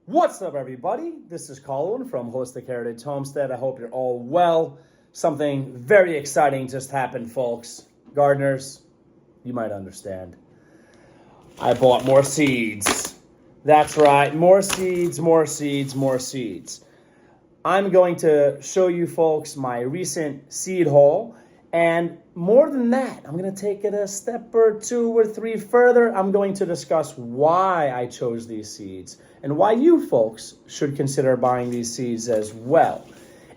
What's up, everybody? This is Colin from Holistic Heritage Homestead. I hope you're all well. Something very exciting just happened, folks. Gardeners, you might understand. I bought more seeds. That's right, more seeds, more seeds, more seeds. I'm going to show you folks my recent seed haul. And more than that, I'm going to take it a step or two or three further. I'm going to discuss why I chose these seeds and why you folks should consider buying these seeds as well.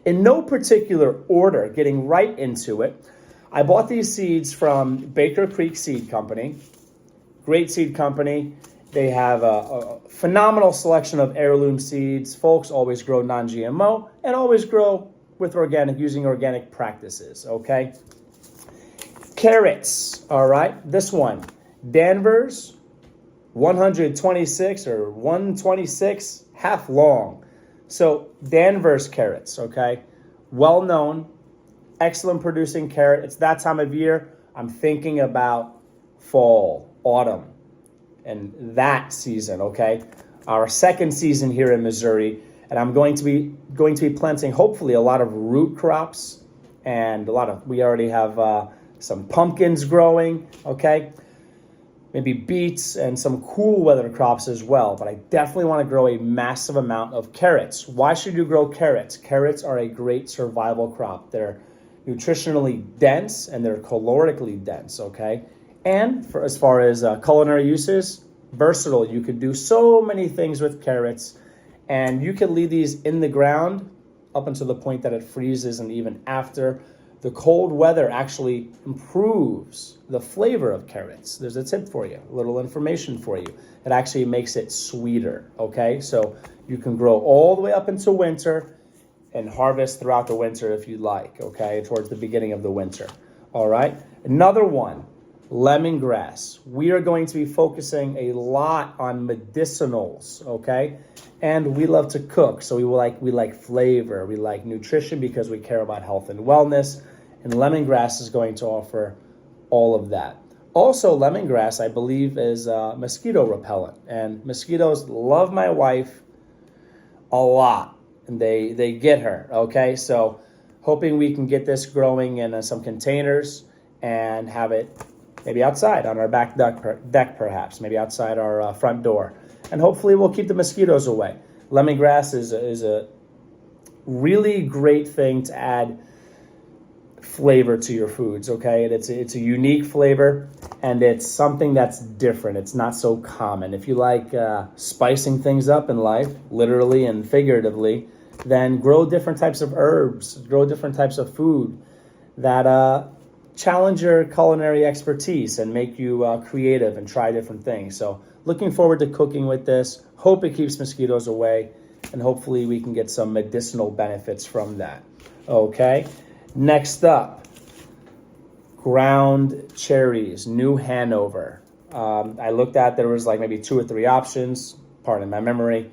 In no particular order, getting right into it, I bought these seeds from Baker Creek Seed Company. Great seed company. They have a phenomenal selection of heirloom seeds. Folks always grow non-GMO and always grow with organic, using organic practices, okay? Carrots, all right? This one, Danvers 126 or 126, half long. So Danvers carrots, okay? Well known, excellent producing carrot. It's that time of year. I'm thinking about fall, autumn, and that season, okay? Our second season here in Missouri, and I'm going to be planting hopefully a lot of root crops and we already have some pumpkins growing, okay? Maybe beets and some cool weather crops as well, but I definitely want to grow a massive amount of carrots. Why should you grow carrots? Carrots are a great survival crop. They're nutritionally dense and they're calorically dense, okay? And as far as culinary uses, versatile. You could do so many things with carrots, and you can leave these in the ground up until the point that it freezes, and even after. The cold weather actually improves the flavor of carrots. There's a tip for you, a little information for you. It actually makes it sweeter, okay? So you can grow all the way up into winter and harvest throughout the winter if you like, okay? Towards the beginning of the winter, all right? Another one, lemongrass. We are going to be focusing a lot on medicinals, okay? And we love to cook, so we like flavor, we like nutrition because we care about health and wellness, and lemongrass is going to offer all of that. Also, lemongrass, I believe, is mosquito repellent, and mosquitoes love my wife a lot, and they get her, okay? So hoping we can get this growing in some containers and have it maybe outside on our back deck perhaps, maybe outside our front door. And hopefully we'll keep the mosquitoes away. Lemongrass is a really great thing to add flavor to your foods, okay? And it's a unique flavor, and it's something that's different. It's not so common. If you like spicing things up in life, literally and figuratively, then grow different types of herbs, grow different types of food that challenge your culinary expertise and make you creative and try different things. So looking forward to cooking with this. Hope it keeps mosquitoes away, and hopefully we can get some medicinal benefits from that. Okay, next up, ground cherries, New Hanover. I looked at, there was like maybe 2 or 3 options, pardon my memory,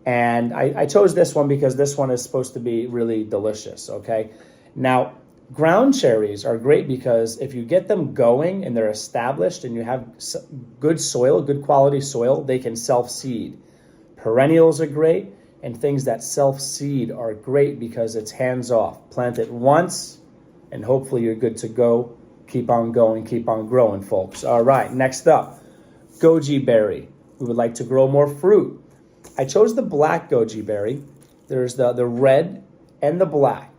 and I chose this one because this one is supposed to be really delicious, okay? Now, ground cherries are great because if you get them going and they're established and you have good soil, good quality soil, they can self-seed. Perennials are great, and things that self-seed are great because it's hands-off. Plant it once, and hopefully you're good to go. Keep on going, keep on growing, folks. All right, next up, goji berry. We would like to grow more fruit. I chose the black goji berry. There's the red and the black.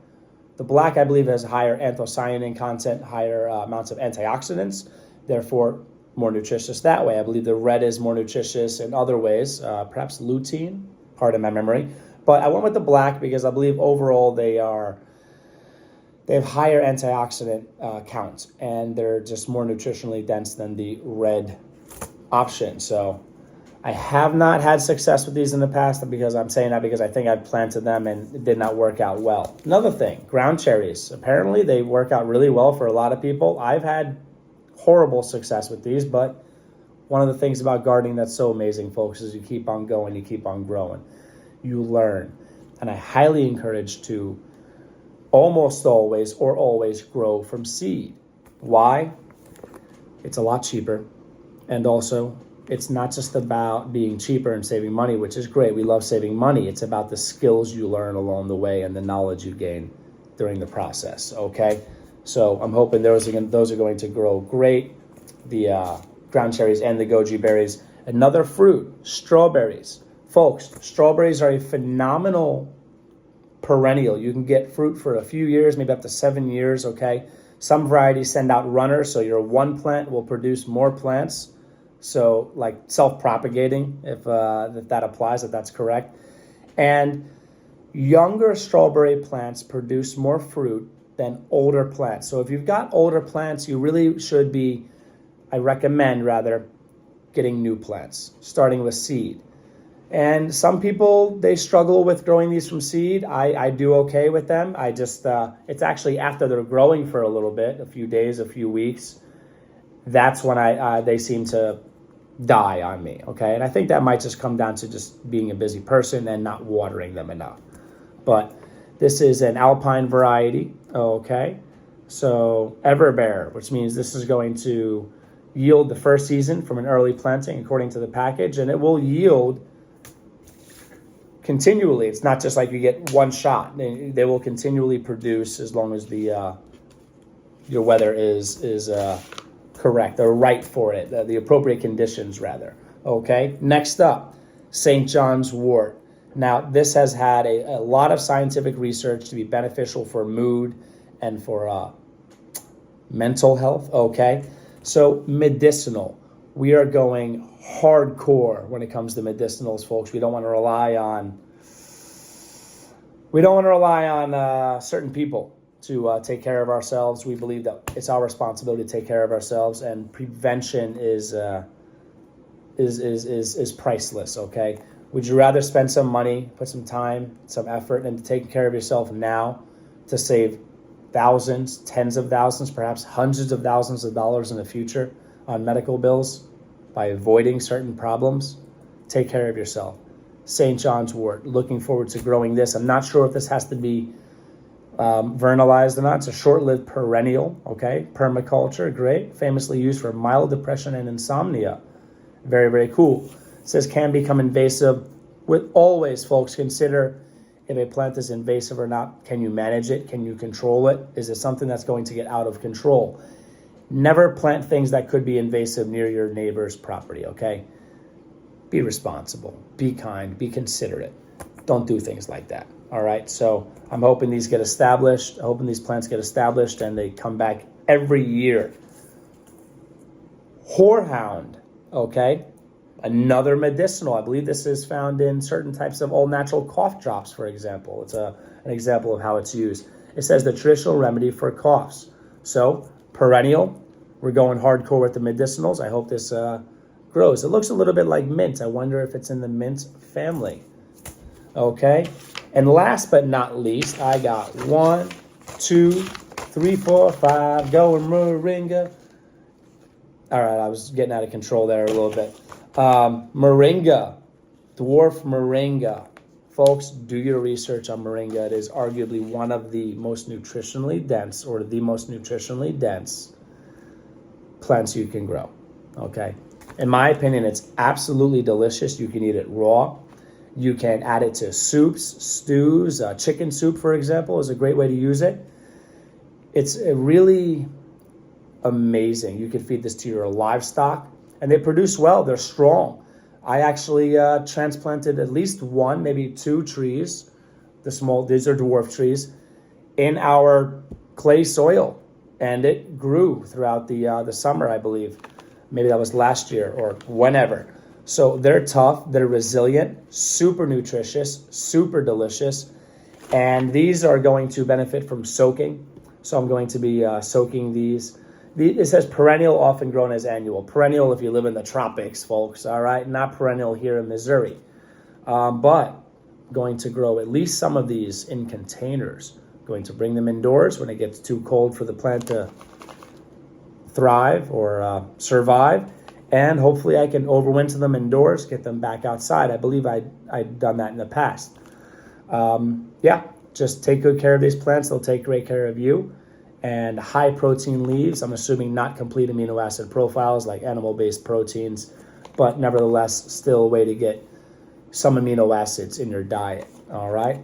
The black, I believe, has higher anthocyanin content, higher amounts of antioxidants, therefore more nutritious that way. I believe the red is more nutritious in other ways, perhaps lutein, pardon my memory. But I went with the black because I believe overall they have higher antioxidant counts, and they're just more nutritionally dense than the red option. So I have not had success with these in the past, because I'm saying that because I think I've planted them and it did not work out well. Another thing, ground cherries. Apparently they work out really well for a lot of people. I've had horrible success with these, but one of the things about gardening that's so amazing, folks, is you keep on going, you keep on growing. You learn. And I highly encourage to almost always or always grow from seed. Why? It's a lot cheaper, and also it's not just about being cheaper and saving money, which is great. We love saving money. It's about the skills you learn along the way and the knowledge you gain during the process, okay? So I'm hoping those are going to grow great, the ground cherries and the goji berries. Another fruit, strawberries. Folks, strawberries are a phenomenal perennial. You can get fruit for a few years, maybe up to 7 years, okay? Some varieties send out runners, so your one plant will produce more plants. So like self-propagating, if that applies, if that's correct. And younger strawberry plants produce more fruit than older plants. So if you've got older plants, you really should be, I recommend rather, getting new plants, starting with seed. And some people, they struggle with growing these from seed. I do okay with them. I just, it's actually after they're growing for a little bit, a few days, a few weeks, that's when they seem to die on me, okay? And I think that might just come down to just being a busy person and not watering them enough. But this is an alpine variety, okay? So everbearer, which means this is going to yield the first season from an early planting according to the package, and it will yield continually. It's not just like you get one shot. They will continually produce as long as the your weather is correct or right for it, the appropriate conditions rather. Okay, next up, St. John's wort. Now, this has had a lot of scientific research to be beneficial for mood and for mental health, okay? So cervical. We are going hardcore when it comes to medicinals, folks. We don't want to rely on certain people to take care of ourselves. We believe that it's our responsibility to take care of ourselves, and prevention is priceless, okay? Would you rather spend some money, put some time, some effort into taking care of yourself now to save thousands, tens of thousands, perhaps hundreds of thousands of dollars in the future on medical bills by avoiding certain problems? Take care of yourself. St. John's wort. Looking forward to growing this. I'm not sure if this has to be vernalized or not. It's a short-lived perennial, okay? Permaculture, great. Famously used for mild depression and insomnia. Very, very cool. It says can become invasive. With always, folks, consider if a plant is invasive or not. Can you manage it? Can you control it? Is it something that's going to get out of control? Never plant things that could be invasive near your neighbor's property, okay? Be responsible, be kind, be considerate. Don't do things like that, all right? So I'm hoping these get established, hoping these plants get established and they come back every year. Horehound, okay? Another medicinal. I believe this is found in certain types of all natural cough drops, for example. It's an example of how it's used. It says the traditional remedy for coughs. So perennial, we're going hardcore with the medicinals. I hope this grows. It looks a little bit like mint. I wonder if it's in the mint family. Okay. And last but not least, I got 1, 2, 3, 4, 5, going moringa. All right, I was getting out of control there a little bit. Moringa, dwarf moringa. Folks, do your research on moringa. It is arguably one of the most nutritionally dense, or the most nutritionally dense plants you can grow, okay? In my opinion, it's absolutely delicious. You can eat it raw. You can add it to soups, stews. Chicken soup, for example, is a great way to use it. It's really amazing. You can feed this to your livestock, and they produce well. They're strong. I actually transplanted at least 1, maybe 2 trees. These are dwarf trees in our clay soil, and it grew throughout the summer, I believe. Maybe that was last year or whenever. So they're tough, they're resilient, super nutritious, super delicious, and these are going to benefit from soaking. So I'm going to be soaking these. It says perennial, often grown as annual. Perennial if you live in the tropics, folks, all right? Not perennial here in Missouri. But going to grow at least some of these in containers. Going to bring them indoors when it gets too cold for the plant to thrive or survive. And hopefully I can overwinter them indoors, get them back outside. I believe I'd done that in the past. Just take good care of these plants. They'll take great care of you. And high protein leaves, I'm assuming not complete amino acid profiles like animal-based proteins. but nevertheless, still a way to get some amino acids in your diet. All right.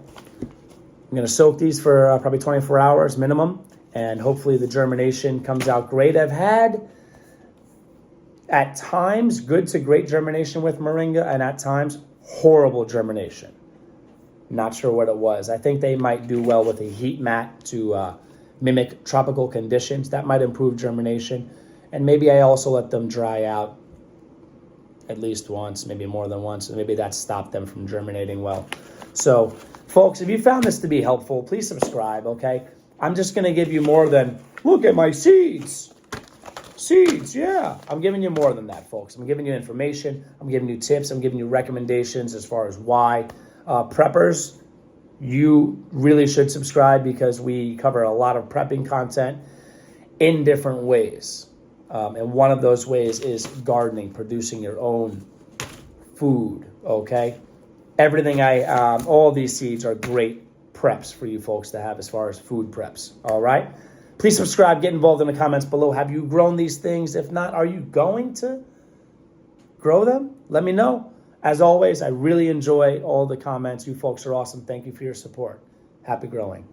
I'm going to soak these for probably 24 hours minimum, and hopefully the germination comes out great. I've had, at times, good to great germination with moringa, and at times, horrible germination. Not sure what it was. I think they might do well with a heat mat to mimic tropical conditions. That might improve germination. And maybe I also let them dry out at least once, maybe more than once, and maybe that stopped them from germinating well. So, folks, if you found this to be helpful, please subscribe, okay? I'm just going to give you more than, look at my seeds. Seeds, yeah. I'm giving you more than that, folks. I'm giving you information. I'm giving you tips. I'm giving you recommendations as far as why. Preppers, you really should subscribe because we cover a lot of prepping content in different ways. And one of those ways is gardening, producing your own food, okay? Everything all these seeds are great preps for you folks to have as far as food preps, all right? Please subscribe, get involved in the comments below. Have you grown these things? If not, are you going to grow them? Let me know. As always, I really enjoy all the comments. You folks are awesome. Thank you for your support. Happy growing.